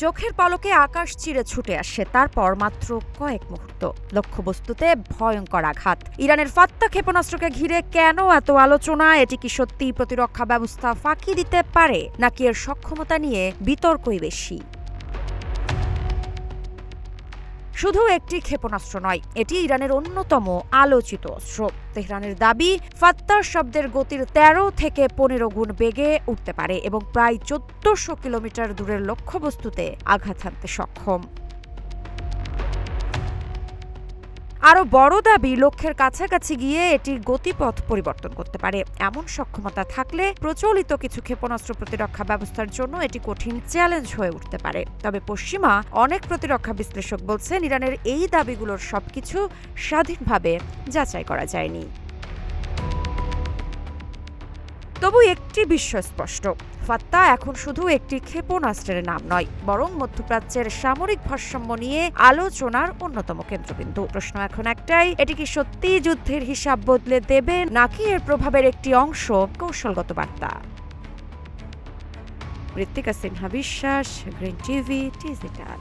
চোখের পলকে আকাশ চিরে ছুটে আসে, তারপর মাত্র কয়েক মুহূর্ত লক্ষ্যবস্তুতে ভয়ঙ্কর আঘাত। ইরানের ফাত্তা ক্ষেপণাস্ত্রকে ঘিরে কেন এত আলোচনা? এটি কি সত্যি প্রতিরক্ষা ব্যবস্থা ফাঁকি দিতে পারে, নাকি এর সক্ষমতা নিয়ে বিতর্কই বেশি? শুধু একটি ক্ষেপণাস্ত্র নয়, এটি ইরানের অন্যতম আলোচিত অস্ত্র। তেহরানের দাবি, ফাত্তার শব্দের গতির ১৩ থেকে ১৫ গুণ বেগে উঠতে পারে এবং প্রায় ১৪০০ কিলোমিটার দূরের লক্ষ্যবস্তুতে আঘাত হানতে সক্ষম। আরও বড় দাবি, লক্ষ্যের কাছাকাছি গিয়ে এটির গতিপথ পরিবর্তন করতে পারে। এমন সক্ষমতা থাকলে প্রচলিত কিছু ক্ষেপণাস্ত্র প্রতিরক্ষা ব্যবস্থার জন্য এটি কঠিন চ্যালেঞ্জ হয়ে উঠতে পারে। তবে পশ্চিমা অনেক প্রতিরক্ষা বিশ্লেষক বলছেন, ইরানের এই দাবিগুলোর সবকিছু স্বাধীনভাবে যাচাই করা যায়নি। তবু একটি বিষয় স্পষ্ট, ফাত্তা এখন শুধু একটি ক্ষেপণাস্ত্রের নাম নয়, বরং মধ্যপ্রাচ্যের সামরিক ভারসাম্য নিয়ে আলোচনার অন্যতম কেন্দ্রবিন্দু। প্রশ্ন এখন একটাই, এটি কি সত্যি যুদ্ধের হিসাব বদলে দেবে, নাকি এর প্রভাবের একটি অংশ কৌশলগত বার্তা? ঋত্বিকা সিনহা বিশ্বাস, গ্রিন টিভি ডিজিটাল।